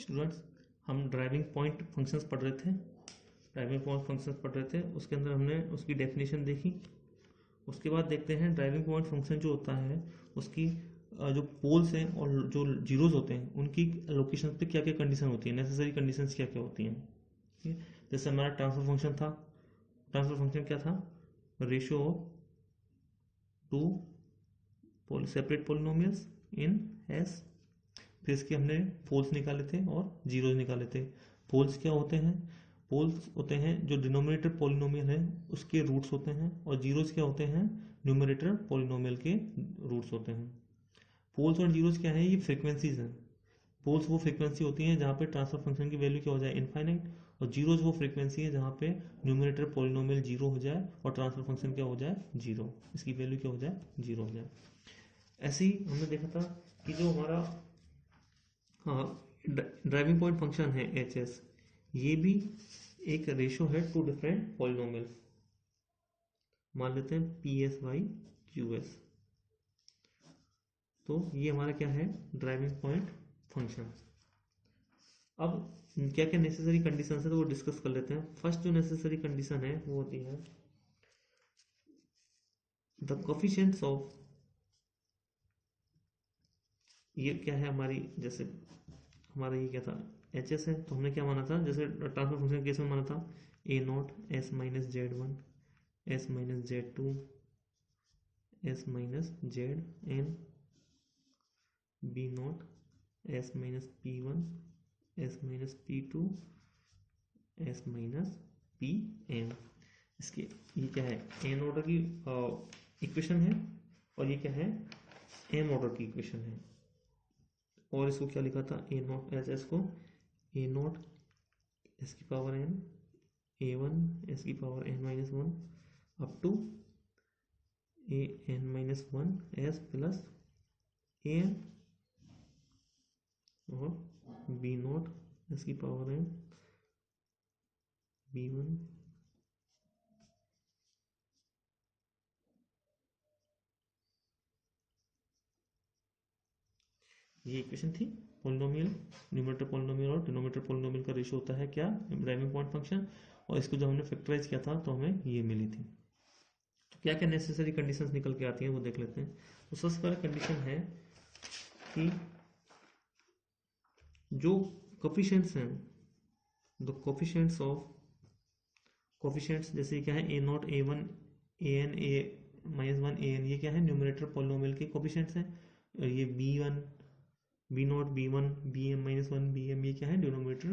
Students, हम driving point functions पढ़ रहे थे। उसके अंदर हमने उसकी डेफिनेशन देखी। उसके बाद देखते हैं ड्राइविंग पॉइंट फंक्शन जो होता है उसकी जो पोल्स हैं और जो जीरोज होते हैं उनकी लोकेशन पे क्या क्या कंडीशन होती है, नेसेसरी कंडीशंस क्या क्या होती हैं। ठीक है, जैसे हमारा ट्रांसफर फंक्शन था। ट्रांसफर फंक्शन क्या था? Ratio of two separate polynomials in S. फिर इसके हमने पोल्स निकाले थे और जीरोज निकाले थे। पोल्स क्या होते हैं? पोल्स होते हैं जो डिनोमिनेटर पोलिनोमियल है उसके रूट्स होते हैं, और जीरोज क्या होते हैं? न्यूमरेटर पोलिनोमियल के रूट्स होते हैं। पोल्स और जीरोज क्या है? ये फ्रीक्वेंसीज हैं। पोल्स वो फ्रीक्वेंसी होती है जहाँ पे ट्रांसफर फंक्शन की वैल्यू क्या हो जाए? इनफाइनाइट। और जीरोज वो फ्रीक्वेंसी है जहाँ पे न्यूमरेटर पोलिनोमियल जीरो हो जाए और ट्रांसफर फंक्शन क्या हो जाए? जीरो। इसकी वैल्यू क्या हो जाए? जीरो हो जाए। ऐसे ही हमने देखा था कि जो हमारा हाँ ड्राइविंग पॉइंट फंक्शन है एच एस, ये भी एक रेशो है टू डिफरेंट पॉलिनोमियल्स। मान लेते हैं P S by Q S. तो ये हमारा क्या है? Driving point function. अब क्या क्या नेसेसरी कंडीशन है तो वो डिस्कस कर लेते हैं। फर्स्ट जो नेसेसरी कंडीशन है वो होती है द कोफिशिएंट्स ऑफ, ये क्या है हमारी, जैसे हमारा ये क्या था? एच एस है, तो हमने क्या माना था? जैसे ट्रांसफर फंक्शन केस में माना था A naught S minus Z one S minus Z two S minus Z N B naught S minus P one S minus P two S minus P N. इसके ये क्या है? N order की equation है, और ये क्या है? एम ऑर्डर की इक्वेशन है। और इसको क्या लिखा था? ए नॉट एस एस को ए नॉट एस की power N A one S की power N minus one up to A N minus one S plus A N, और बी नॉट एस की पावर एन बी वन ये equation थी। Polynomial, numerator polynomial और denominator polynomial का ratio होता है क्या? Driving point function. और इसको जब हमने फैक्टराइज किया था तो हमें ये मिली थी। तो क्या क्या नेसेसरी कंडीशंस निकल के आती हैं वो देख लेते हैं। तो सबसे पहला कंडीशन है कि जो कोफिशिएंट्स हैं, द कोफिशिएंट्स ऑफ, कोफिशिएंट्स जैसे क्या है? A naught A one A N A minus one A N, ये क्या है? न्यूमरेटर पोलिनोमियल के कोफिशिएंट्स हैं। और ये B one B naught B one B M minus one B M, ये क्या है? डिनोमिनेटर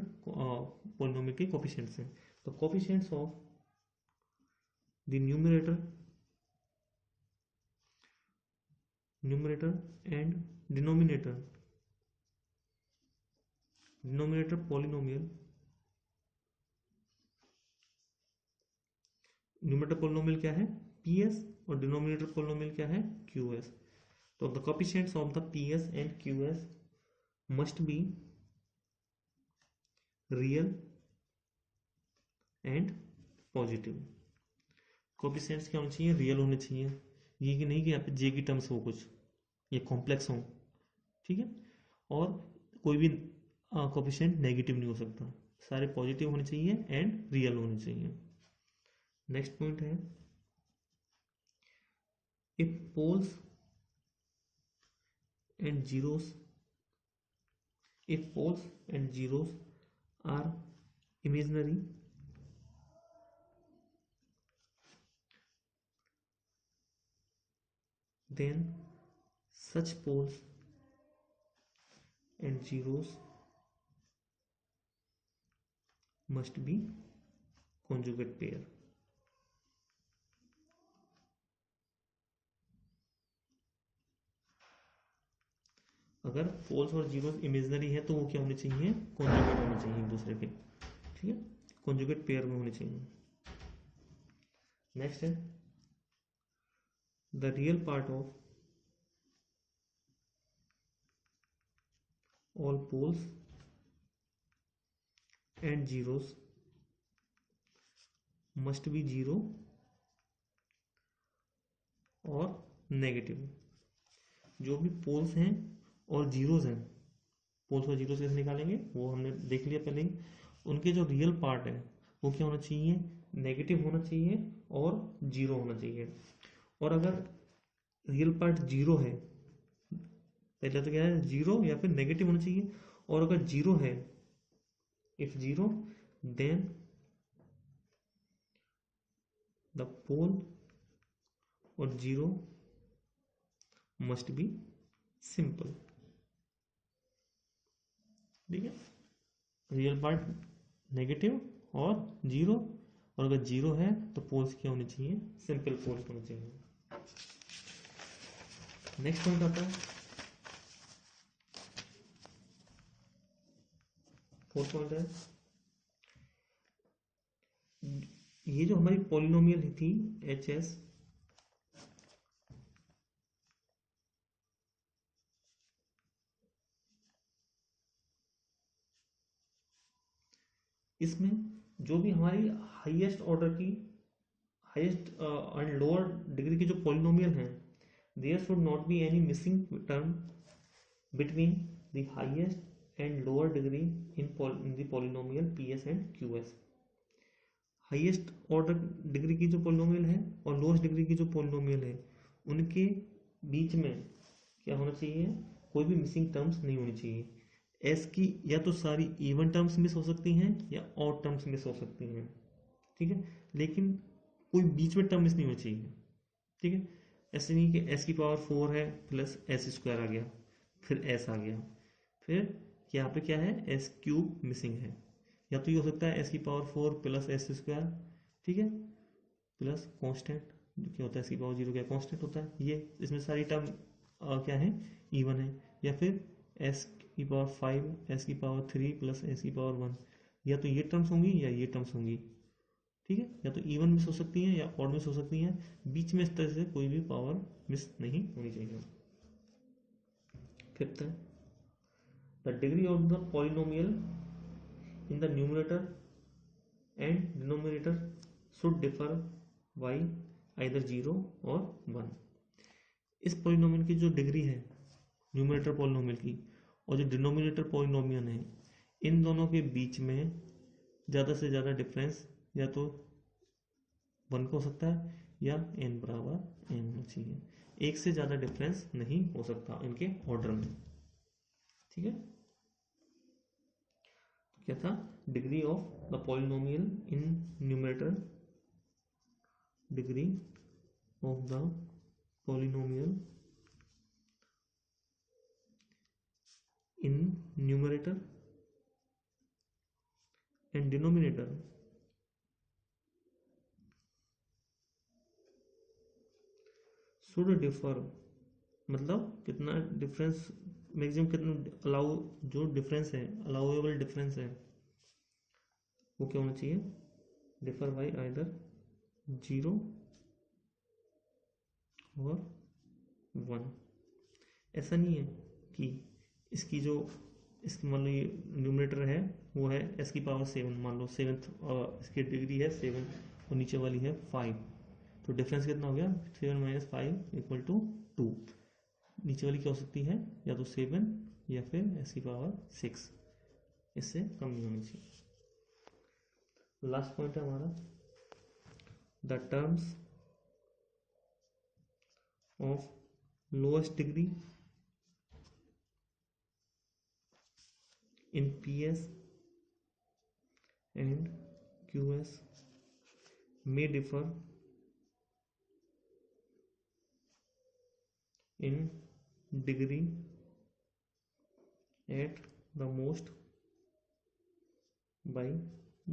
पोलिनोमियल के कोफिशिएंट्स हैं। तो coefficients of the numerator and denominator polynomial, numerator polynomial क्या है? पी एस, और डिनोमिनेटर पोलिनोमियल क्या है? Q S. तो the coefficients of the P S and Q S must be real and positive. Coefficients क्या होने चाहिए? रियल होने चाहिए। ये कि नहीं कि यहाँ पे जे की टर्म्स हो कुछ, ये कॉम्प्लेक्स हो। ठीक है, और कोई भी कोफिशिएंट नेगेटिव नहीं हो सकता, सारे पॉजिटिव होने चाहिए एंड रियल होने चाहिए। नेक्स्ट पॉइंट है if poles and zeros, if poles and zeros are imaginary, then such poles and zeros must be conjugate pair। अगर पोल्स और जीरोस इमेजिनरी है तो वो क्या होने चाहिए? कॉन्जुगेट होने चाहिए एक दूसरे के। ठीक है, कॉन्जुगेट पेयर में होने चाहिए। नेक्स्ट है the real part of all poles and zeros must be zero or negative. जो भी पोल्स हैं और जीरोस हैं पोल्स को जीरो से कैसे निकालेंगे वो हमने देख लिया पहले ही। उनके जो रियल पार्ट है वो क्या होना चाहिए, नेगेटिव होना चाहिए और जीरो होना चाहिए। और अगर रियल पार्ट जीरो है, पहले तो क्या है जीरो या फिर नेगेटिव होना चाहिए, और अगर जीरो है, इफ जीरो देन द पोल और जीरो मस्ट बी सिंपल। ठीक है, रियल पार्ट नेगेटिव और जीरो, और अगर जीरो है तो पोल्स क्या होने चाहिए, सिंपल पोल्स होने चाहिए। नेक्स्ट पॉइंट आता है फोर्थ पॉइंट है, ये जो हमारी पॉलिनोमियल थी एच एस, इसमें जो भी हमारी हाईएस्ट ऑर्डर की, हाईएस्ट एंड लोअर डिग्री की जो पॉलिनोमियल हैं, there should not be any missing term between the highest and lower degree in the polynomial ps and qs। Highest order degree की जो पोलिनोमियल है और लोएस्ट डिग्री की जो पोलिनोमियल है, उनके बीच में क्या होना चाहिए, कोई भी मिसिंग टर्म्स नहीं होनी चाहिए। एस की या तो सारी इवन टर्म्स मिस हो सकती हैं या ऑड टर्म्स मिस हो सकती हैं, ठीक है, लेकिन कोई बीच में टर्म मिस नहीं होनी चाहिए। ठीक है, ऐसे नहीं कि एस की पावर 4 है प्लस एस स्क्वायर आ गया, फिर एस आ गया, फिर यहाँ पे क्या है एस क्यूब मिसिंग है। या तो ये हो सकता है एस की पावर 4 प्लस एस स्क्वायर, ठीक है, प्लस कांस्टेंट, जो क्या होता है एस की पावर 0 क्या कांस्टेंट होता है, ये इसमें सारी टर्म क्या है इवन है। या फिर एस की पावर 5 एस की पावर 3 प्लस एस की पावर 1, या तो ये टर्म्स होंगी या ये टर्म्स होंगी। ठीक है, या तो इवन मिस हो सकती हैं या ऑड मिस हो सकती हैं, बीच में इस तरह से कोई भी पावर मिस नहीं होनी चाहिए। फिफ्थ है, the degree of the polynomial in the numerator and denominator should differ by either 0 और 1। इस पॉलिनोमियल की जो डिग्री है न्यूमरेटर पॉलिनोमियल की और जो डिनोमिनेटर पॉलिनोमियल है, इन दोनों के बीच में ज़्यादा से ज़्यादा डिफरेंस या तो 1 का हो सकता है या n बराबर n होना चाहिए, एक से ज़्यादा डिफरेंस नहीं हो सकता इनके ऑर्डर में। ठीक है, तो क्या था, degree of the polynomial in numerator, degree of the polynomial in numerator and denominator should differ, मतलब कितना डिफरेंस, मैक्सिमम कितना अलाउ, जो डिफरेंस है अलाउएबल डिफरेंस है वो क्या होना चाहिए, डिफर बाई आइदर 0 और 1। ऐसा नहीं है कि इसकी जो इसकी मान लो ये न्यूमरेटर है वो है एस की पावर 7, मान लो 7th इसकी डिग्री है 7 और नीचे वाली है 5, तो डिफरेंस कितना हो गया 7 माइनस 5 इक्वल टू 2। नीचे वाली क्या हो सकती है, या तो 7 या फिर एस की पावर 6, इससे कम नहीं होनी चाहिए। लास्ट पॉइंट है हमारा, the terms of lowest degree in PS and QS may differ in degree at the most by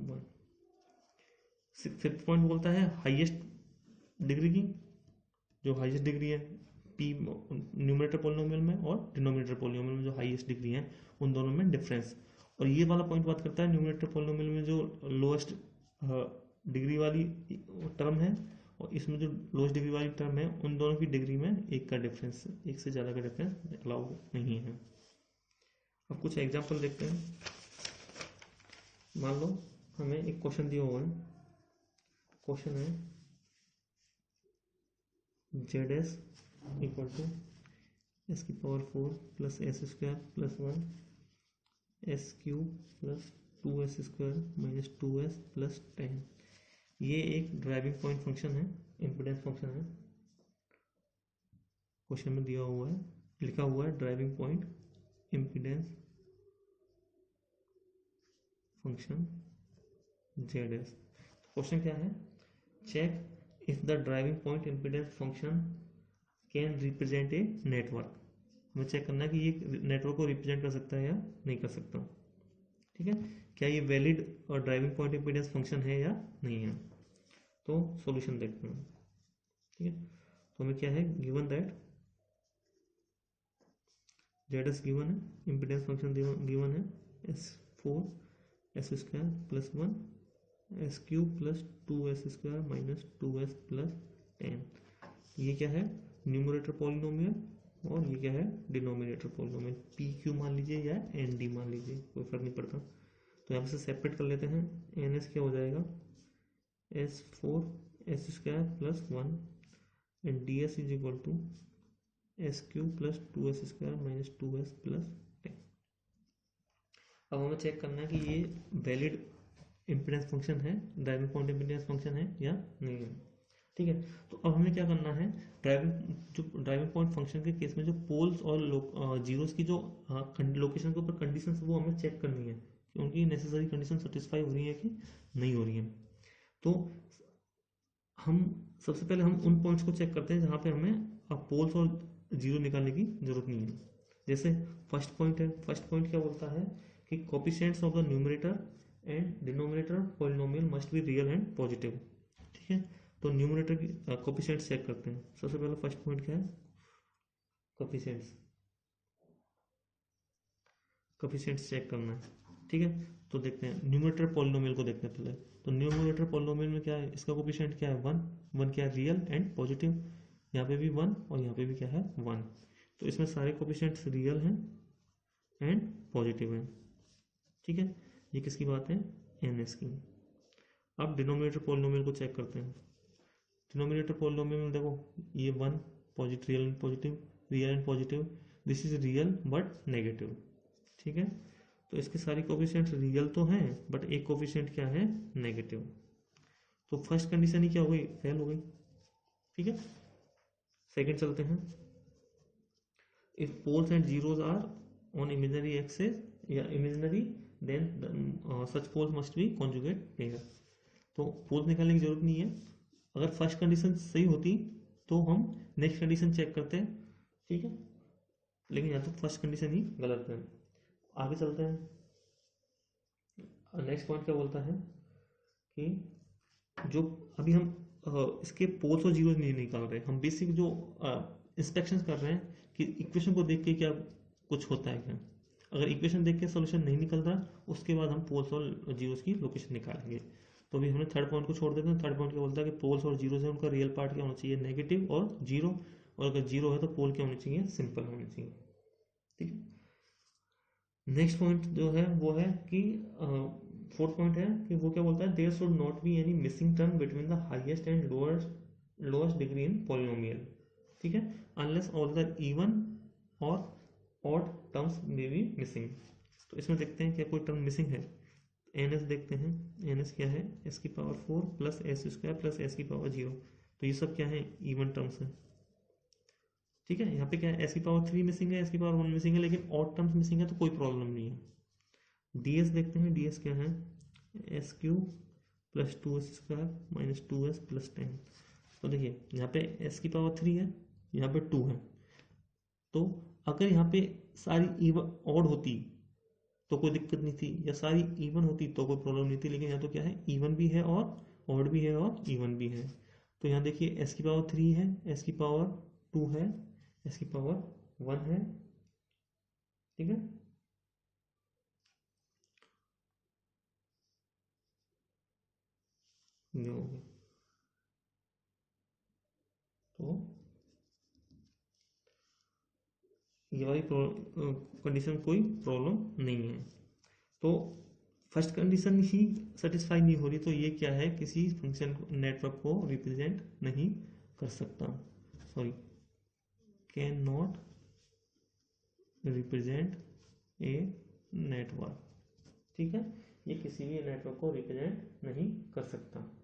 1। Fifth point बोलता है हाईएस्ट डिग्री की, जो हाईएस्ट डिग्री है पी न्यूमरेटर पोलिनोमियल में और डिनोमिनेटर पोलिनोमियल में जो हाईएस्ट डिग्री है उन दोनों में डिफरेंस। और ये वाला पॉइंट बात करता है न्यूमरेटर पोलिनोमियल में जो लोएस्ट डिग्री वाली टर्म है और इसमें जो लोएस्ट डिग्री वाली टर्म है, उन दोनों की डिग्री में एक का डिफरेंस, एक से ज़्यादा का डिफरेंस अलाउ नहीं है। अब कुछ एग्जाम्पल देखते हैं। मान लो हमें एक क्वेश्चन दिया हुआ है, क्वेश्चन है Z S equal to S की power 4 plus S square plus 1 S cube plus 2s² minus 2s plus 10। ये एक ड्राइविंग पॉइंट फंक्शन है, इम्पिडेंस फंक्शन है, क्वेश्चन में दिया हुआ है, लिखा हुआ है driving point impedance function ZS। Question क्या है, check if the driving point impedance function can represent a network. हमें चेक करना है कि ये नेटवर्क को रिप्रेजेंट कर सकता है या नहीं कर सकता। ठीक है, क्या ये वैलिड और ड्राइविंग पॉइंट इम्पिडेंस फंक्शन है या नहीं है। तो सॉल्यूशन देखते हैं। ठीक है, तो हमें क्या है, गिवन दैट ZS गिवन है, इम्पिडेंस फंक्शन गिवन है S4 s² plus 1 s cube plus 2s² minus 2s plus 10। ये क्या है, न्यूमरेटर पॉलिनोमियल और ये क्या है, डिनोमिनेटर पॉलिनोमियल। पी क्यू मान लीजिए या एन डी मान लीजिए, कोई फर्क नहीं पड़ता। तो यहाँ से सेपरेट कर लेते हैं। एन एस क्या हो जाएगा, S4 s² plus 1 and D S is equal to S cube plus 2s² minus 2s plus 10। अब हमें चेक करना है कि ये वैलिड इम्पिडेंस फंक्शन है, ड्राइविंग पॉइंट इम्पिडेंस फंक्शन है या नहीं है। ठीक है, तो अब हमें क्या करना है, ड्राइविंग पॉइंट फंक्शन के केस में जो पोल्स और जीरोस की जो लोकेशन के ऊपर कंडीशंस वो हमें चेक करनी है कि उनकी नेसेसरी कंडीशन सेटिस्फाई हो रही है कि नहीं हो रही है। तो हम सबसे पहले हम उन पॉइंट्स को चेक करते हैं जहाँ पे हमें पोल्स और जीरो निकालने की जरूरत नहीं है। जैसे फर्स्ट पॉइंट है, फर्स्ट पॉइंट क्या बोलता है कि coefficients of the numerator and denominator polynomial must be real and positive. ठीक है, तो न्यूमरेटर की कोफिशिएंट्स चेक करते हैं। सबसे पहले फर्स्ट पॉइंट क्या है, कोफिशिएंट्स, कोफिशिएंट्स चेक करना है। ठीक है, तो देखते हैं न्यूमरेटर पॉलिनोमियल को देखते हैं पहले। तो न्यूमरेटर पॉलिनोमियल में क्या है, इसका कोफिशिएंट क्या है, 1। 1 क्या है, रियल एंड पॉजिटिव। यहाँ पे भी 1 और यहाँ पे भी क्या है, 1। तो इसमें सारे कोफिशिएंट्स रियल हैं एंड पॉजिटिव हैं। ठीक है, ये किसकी बात है, NS की। अब डिनोमिनेटर पॉलिनोमियल को चेक करते हैं। डिनोमिनेटर पॉलिनोमियल में देखो ये 1 positive, real and positive, real and positive, this is real but negative. ठीक है, तो इसके सारी कोफिशिएंट्स रियल तो हैं बट एक कोफिशिएंट क्या है, नेगेटिव। तो फर्स्ट कंडीशन ही क्या हो गई, फेल हो गई। ठीक है, सेकंड चलते हैं। If poles and zeros are on imaginary axes या imaginary then such poles must be conjugate pair. तो पोल्स निकालने की जरूरत नहीं है, अगर फर्स्ट कंडीशन सही होती तो हम नेक्स्ट कंडीशन चेक करते हैं। ठीक है, लेकिन यहाँ तो फर्स्ट कंडीशन ही गलत है। आगे चलते हैं। नेक्स्ट पॉइंट क्या बोलता है कि जो अभी हम इसके पोल्स और जीरोस नहीं निकाल रहे, हम बेसिक जो इंस्पेक्शन कर रहे हैं कि इक्वेशन को देख के क्या कुछ होता है क्या। अगर इक्वेशन देख के सोल्यूशन नहीं निकल रहा, उसके बाद हम पोल्स और जीरोस की लोकेशन निकालेंगे। तो अभी हमने थर्ड पॉइंट को छोड़ देते हैं। थर्ड पॉइंट क्या बोलता है कि पोल्स और जीरोस है उनका रियल पार्ट क्या होना चाहिए, नेगेटिव और जीरो, और अगर जीरो है तो पोल क्या होनी चाहिए, सिंपल होनी चाहिए। ठीक है, नेक्स्ट पॉइंट जो है वो है कि फोर्थ पॉइंट है कि वो क्या बोलता है, there should not be any missing term between the highest and lowest degree in polynomial. ठीक है, unless all the even or odd terms may be missing. तो इसमें देखते हैं क्या कोई टर्म मिसिंग है। NS देखते हैं, NS क्या है, s⁴ plus s² plus s⁴0। तो ये सब क्या है, इवन टर्म्स है। ठीक है, यहाँ पे क्या है, s⁴ मिसिंग है, s⁴ मिसिंग है, लेकिन ऑड टर्म्स मिसिंग है तो कोई प्रॉब्लम नहीं है। DS देखते हैं, DS क्या है, s³ plus 2s² minus 2s plus 10। तो देखिए यहाँ पे s⁴ है, यहाँ पे 2 है। तो अगर यहाँ पे सारी इवन ऑड होती तो कोई दिक्कत नहीं थी, या सारी इवन होती तो कोई प्रॉब्लम नहीं थी, लेकिन यहाँ तो क्या है, इवन भी है और ऑड भी है और इवन भी है। तो यहाँ देखिए s⁴ है, s⁴ है, s⁴ है। ठीक है, ये हो गया। तो ये वाली कंडीशन कोई प्रॉब्लम नहीं है। तो फर्स्ट कंडीशन ही सेटिस्फाई नहीं हो रही, तो ये क्या है, किसी फंक्शन नेटवर्क को रिप्रेजेंट नहीं कर सकता, sorry, can not represent a network. ठीक है, ये किसी भी नेटवर्क को रिप्रेजेंट नहीं कर सकता।